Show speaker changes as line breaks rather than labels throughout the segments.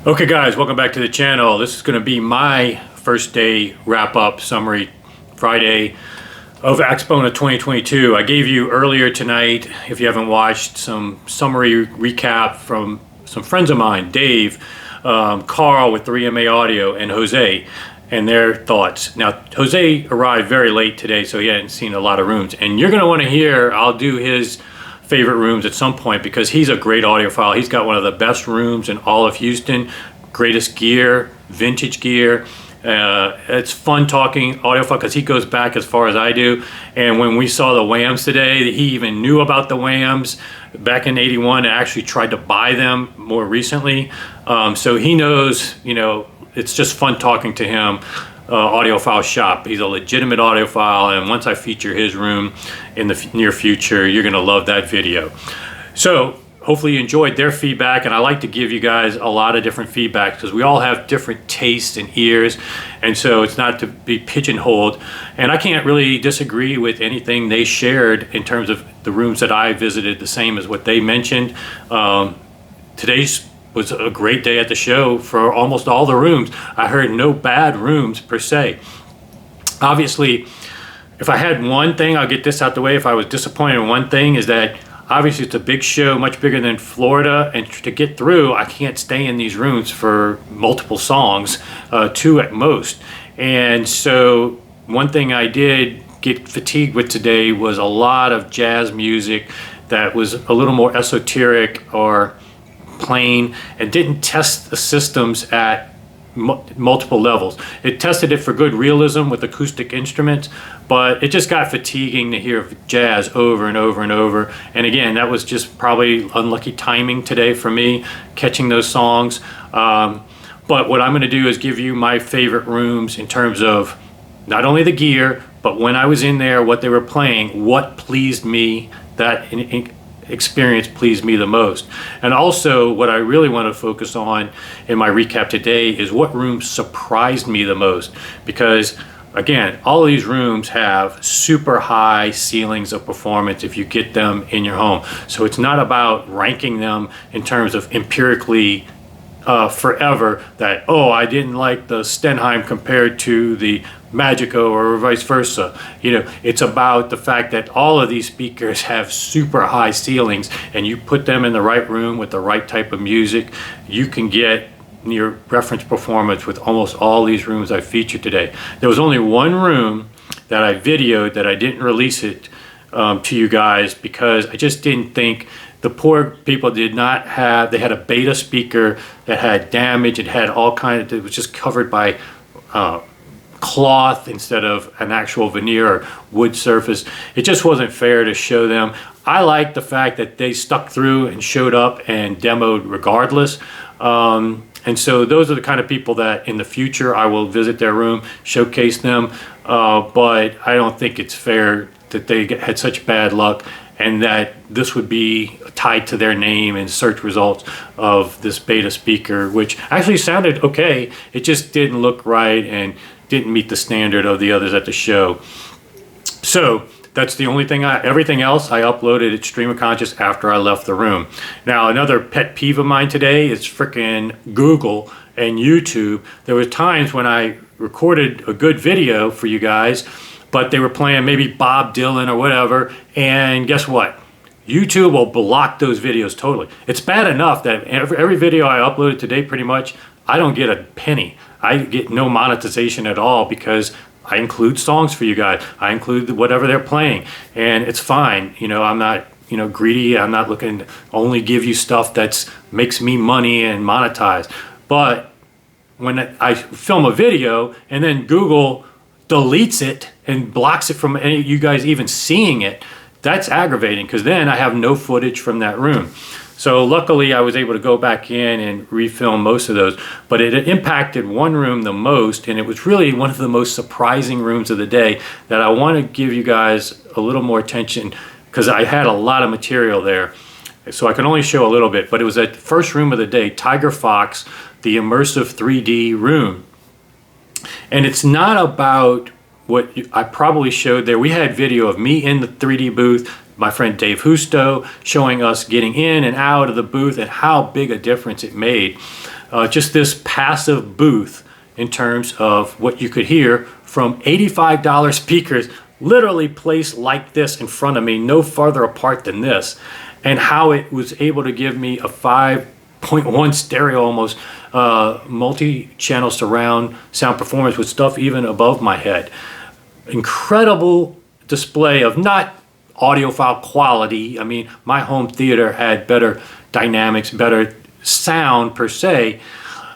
Okay guys, welcome back to the channel. This is going to be my first day wrap-up summary Friday of Axpona 2022. I gave you earlier tonight, if you haven't watched, some summary recap from some friends of mine, Dave, Carl with 3MA Audio, and Jose, and their thoughts. Now, Jose arrived very late today, so he hadn't seen a lot of rooms, and you're going to want to hear, I'll do his favorite rooms at some point because he's a great audiophile. He's got one of the best rooms in all of Houston, greatest gear, vintage gear. It's fun talking audiophile because he goes back as far as I do. And when we saw the Whams today, he even knew about the Whams back in '81 and actually tried to buy them more recently. So he knows, you know, it's just fun talking to him. Audiophile shop. He's a legitimate audiophile, and once I feature his room in the near future, you're going to love that video. So hopefully you enjoyed their feedback, and I like to give you guys a lot of different feedback because we all have different tastes and ears, and so it's not to be pigeonholed. And I can't really disagree with anything they shared in terms of the rooms that I visited, the same as what they mentioned. Today's was a great day at the show for almost all the rooms. I heard no bad rooms per se. Obviously, if I had one thing, I'll get this out the way. If I was disappointed in one thing, is that obviously it's a big show, much bigger than Florida, and to get through, I can't stay in these rooms for multiple songs, 2 at most. And so one thing I did get fatigued with today was a lot of jazz music that was a little more esoteric or plain and didn't test the systems at multiple levels. It tested it for good realism with acoustic instruments, but it just got fatiguing to hear jazz over and over and over. And again, that was just probably unlucky timing today for me, catching those songs. But what I'm going to do is give you my favorite rooms in terms of not only the gear, but when I was in there, what they were playing, what pleased me, that experience pleased me the most. And also what I really want to focus on in my recap today is what rooms surprised me the most, because again, all of these rooms have super high ceilings of performance if you get them in your home. So it's not about ranking them in terms of empirically forever that, oh, I didn't like the Stenheim compared to the Magico or vice versa. You know, it's about the fact that all of these speakers have super high ceilings, and you put them in the right room with the right type of music, you can get near reference performance with almost all these rooms I featured today. There was only one room that I videoed that I didn't release it to you guys because I just didn't think the poor people did not have, they had a beta speaker that had damage, it had all kinds of, it was just covered by cloth instead of an actual veneer or wood surface. It just wasn't fair to show them. I like the fact that they stuck through and showed up and demoed regardless. And so those are the kind of people that in the future I will visit their room, showcase them, but I don't think it's fair that they had such bad luck and that this would be tied to their name and search results of this beta speaker, which actually sounded okay. It just didn't look right and didn't meet the standard of the others at the show. So that's the only thing. Everything else I uploaded at Stream of Conscious after I left the room. Now, another pet peeve of mine today is frickin' Google and YouTube. There were times when I recorded a good video for you guys, but they were playing maybe Bob Dylan or whatever, and guess what? YouTube will block those videos totally. It's bad enough that every video I uploaded today, pretty much, I don't get a penny. I get no monetization at all because I include songs for you guys. I include whatever they're playing, and it's fine. You know, I'm not, you know, greedy. I'm not looking to only give you stuff that's makes me money and monetize. But when I film a video and then Google deletes it and blocks it from any you guys even seeing it, that's aggravating because then I have no footage from that room. So luckily I was able to go back in and refilm most of those, but it impacted one room the most, and it was really one of the most surprising rooms of the day that I want to give you guys a little more attention because I had a lot of material there. So I can only show a little bit, but it was that first room of the day, Tiger Fox, the immersive 3D room. And it's not about what I probably showed there. We had video of me in the 3D booth, my friend Dave Husto showing us getting in and out of the booth and how big a difference it made. just this passive booth in terms of what you could hear from $85 speakers literally placed like this in front of me, no farther apart than this, and how it was able to give me a 5.1 stereo almost multi-channel surround sound performance with stuff even above my head. Incredible display of not audiophile quality. I mean, my home theater had better dynamics, better sound per se,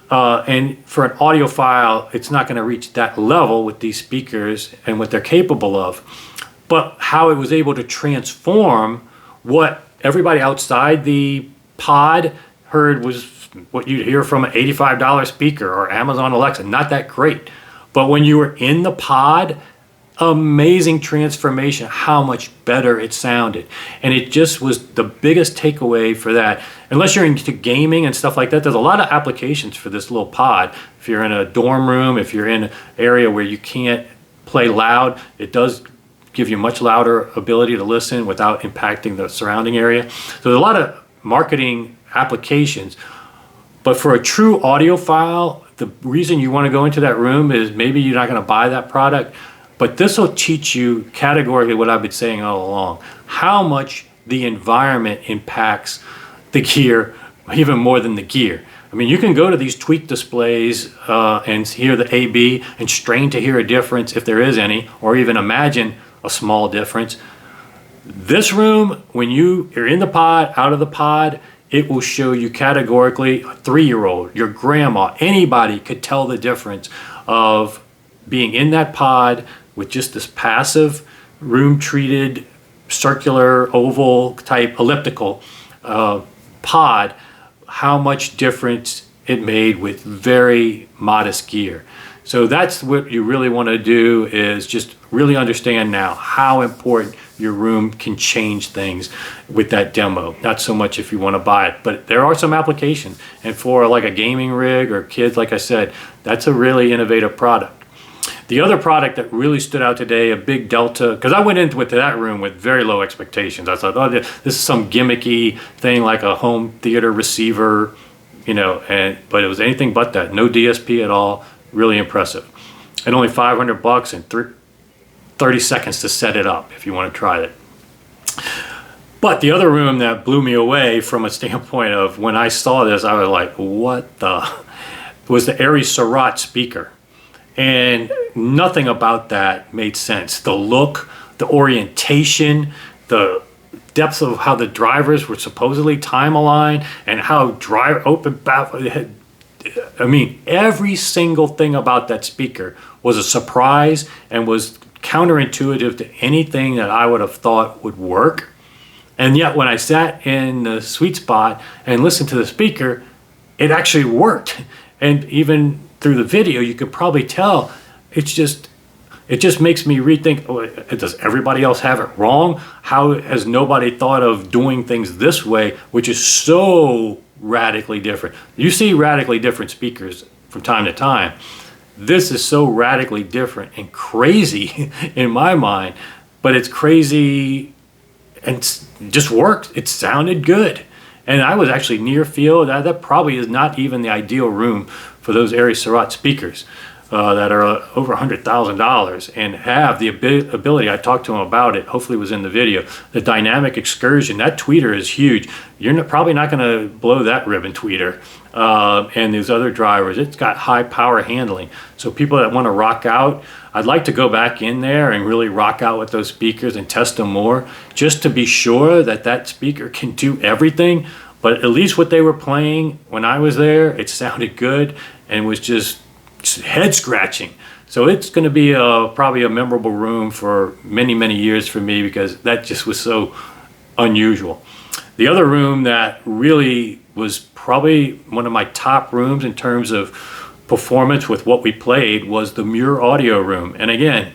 and for an audiophile, it's not going to reach that level with these speakers and what they're capable of. But how it was able to transform what everybody outside the pod heard was what you'd hear from an $85 speaker or Amazon Alexa, not that great. But when you were in the pod, amazing transformation, how much better it sounded. And it just was the biggest takeaway for that. Unless you're into gaming and stuff like that, there's a lot of applications for this little pod. If you're in a dorm room, if you're in an area where you can't play loud, it does give you much louder ability to listen without impacting the surrounding area. So there's a lot of marketing applications. But for a true audiophile, the reason you want to go into that room is maybe you're not going to buy that product, but this will teach you categorically what I've been saying all along, how much the environment impacts the gear even more than the gear. I mean, you can go to these tweak displays and hear the AB and strain to hear a difference if there is any, or even imagine a small difference. This room, when you are in the pod, out of the pod, it will show you categorically a 3-year-old, your grandma, anybody could tell the difference of being in that pod with just this passive, room-treated, circular, oval type elliptical pod, how much difference it made with very modest gear. So that's what you really want to do, is just really understand now how important your room can change things with that demo. Not so much if you want to buy it, but there are some applications. And for like a gaming rig or kids, like I said, that's a really innovative product. The other product that really stood out today, a big delta, because I went into that room with very low expectations. I thought, oh, this is some gimmicky thing like a home theater receiver, you know, but it was anything but that. No DSP at all. Really impressive. And only $500 and 30 seconds to set it up if you want to try it. But the other room that blew me away from a standpoint of when I saw this, I was like, what the, was the Aries Cerat speaker. And nothing about that made sense. The look, the orientation, the depth of how the drivers were supposedly time aligned, and how open baffle. I mean, every single thing about that speaker was a surprise and was counterintuitive to anything that I would have thought would work. And yet when I sat in the sweet spot and listened to the speaker, it actually worked. And even through the video, you could probably tell it just makes me rethink, does everybody else have it wrong? How has nobody thought of doing things this way, which is so radically different? You see radically different speakers from time to time. This is so radically different and crazy in my mind, but it's crazy and just worked. It sounded good. And I was actually near field. That probably is not even the ideal room for those Aries Cerat speakers that are over $100,000 and have the ability. I talked to him about it. Hopefully it was in the video. The dynamic excursion, that tweeter is huge. You're probably not going to blow that ribbon tweeter. And these other drivers, it's got high power handling. So people that want to rock out, I'd like to go back in there and really rock out with those speakers and test them more, just to be sure that that speaker can do everything. But at least what they were playing when I was there, it sounded good and was just head scratching. So it's going to be probably a memorable room for many, many years for me, because that just was so unusual. The other room that really was probably one of my top rooms in terms of performance with what we played was the Mure Audio room. And again,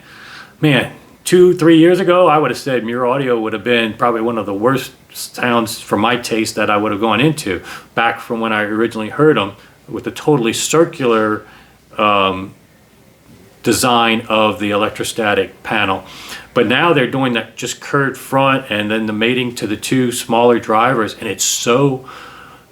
man, 2-3 years ago, I would have said Mure Audio would have been probably one of the worst sounds for my taste that I would have gone into back from when I originally heard them, with the totally circular design of the electrostatic panel. But now they're doing that just curved front and then the mating to the two smaller drivers, and it's so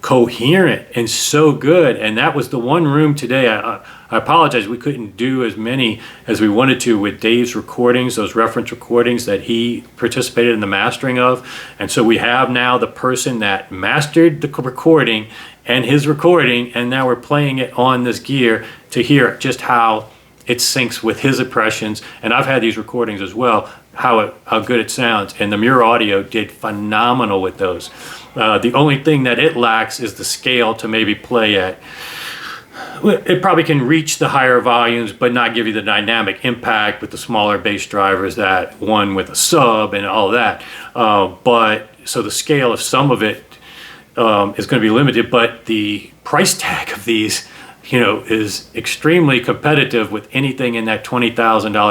coherent and so good. And that was the one room today. I apologize, we couldn't do as many as we wanted to with Dave's recordings, those reference recordings that he participated in the mastering of. And so we have now the person that mastered the recording and his recording, and now we're playing it on this gear to hear just how it syncs with his impressions. And I've had these recordings as well, how good it sounds. And the Mure Audio did phenomenal with those. The only thing that it lacks is the scale to maybe play at. It probably can reach the higher volumes, but not give you the dynamic impact with the smaller bass drivers that one with a sub and all that. But so the scale of some of it is going to be limited, but the price tag of these, is extremely competitive with anything in that $20,000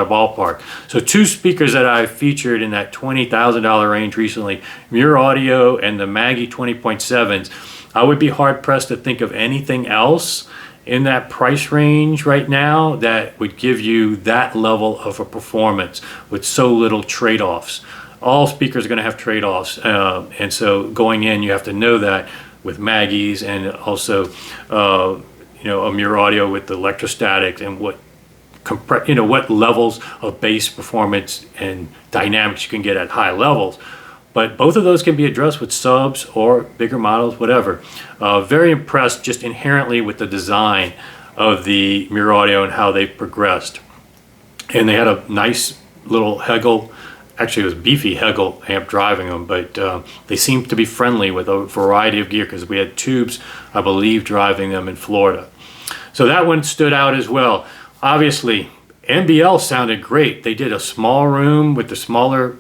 ballpark. So two speakers that I've featured in that $20,000 range recently, Mure Audio and the Maggie 20.7s. I would be hard pressed to think of anything else in that price range right now that would give you that level of a performance with so little trade-offs. All speakers are going to have trade-offs, and so going in, you have to know that with Maggie's, and also a Mure Audio with the electrostatic, and what levels of bass performance and dynamics you can get at high levels. But both of those can be addressed with subs or bigger models, whatever. Very impressed just inherently with the design of the Mure Audio and how they've progressed. And they had a nice little Hegel, actually it was beefy Hegel amp driving them, but they seemed to be friendly with a variety of gear, because we had tubes, I believe, driving them in Florida. So that one stood out as well. Obviously, MBL sounded great. They did a small room with the smaller,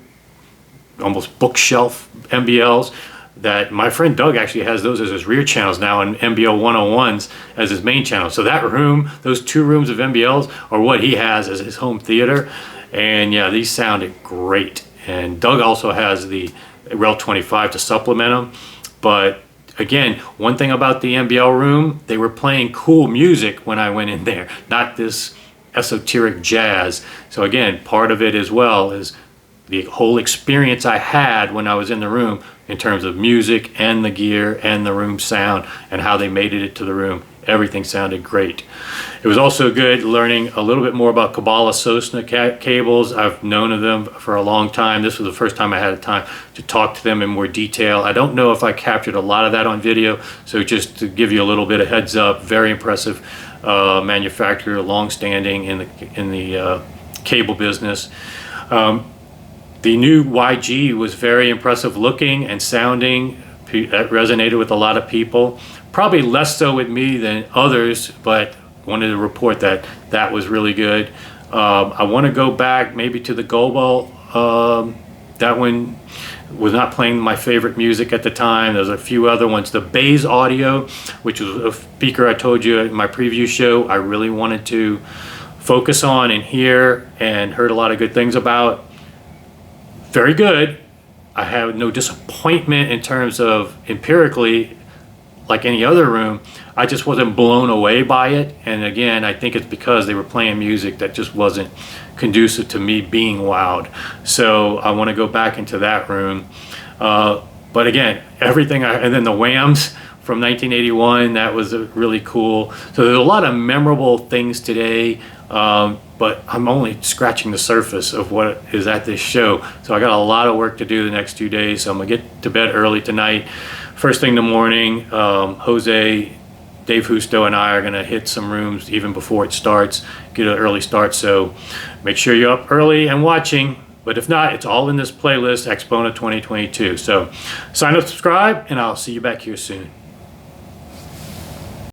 almost bookshelf MBLs that my friend Doug actually has those as his rear channels now, and MBL 101s as his main channel. So that room, those two rooms of MBLs are what he has as his home theater. And yeah, these sounded great. And Doug also has the Rel 25 to supplement them. But again, one thing about the MBL room, they were playing cool music when I went in there, not this esoteric jazz. So again, part of it as well is the whole experience I had when I was in the room in terms of music and the gear and the room sound and how they made it to the room. Everything sounded great. It was also good learning a little bit more about Kabbalah Sosna cables. I've known of them for a long time. This was the first time I had time to talk to them in more detail. I don't know if I captured a lot of that on video, so just to give you a little bit of heads up, very impressive manufacturer, long-standing in the cable business. The new YG was very impressive looking and sounding. That resonated with a lot of people. Probably less so with me than others, but wanted to report that that was really good. I want to go back maybe to the Gobo. That one was not playing my favorite music at the time. There's a few other ones. The Bays Audio, which was a speaker I told you in my preview show, I really wanted to focus on and hear, and heard a lot of good things about. Very good. I have no disappointment in terms of empirically, like any other room. I just wasn't blown away by it. And again, I think it's because they were playing music that just wasn't conducive to me being wowed. So I want to go back into that room. But again, everything, and then the Whams from 1981, that was really cool. So there's a lot of memorable things today. But I'm only scratching the surface of what is at this show. So I got a lot of work to do the next 2 days. So I'm gonna get to bed early tonight. First thing in the morning, Jose, Dave Husto, and I are gonna hit some rooms even before it starts, get an early start. So make sure you're up early and watching. But if not, it's all in this playlist, Exponent 2022. So sign up, subscribe, and I'll see you back here soon.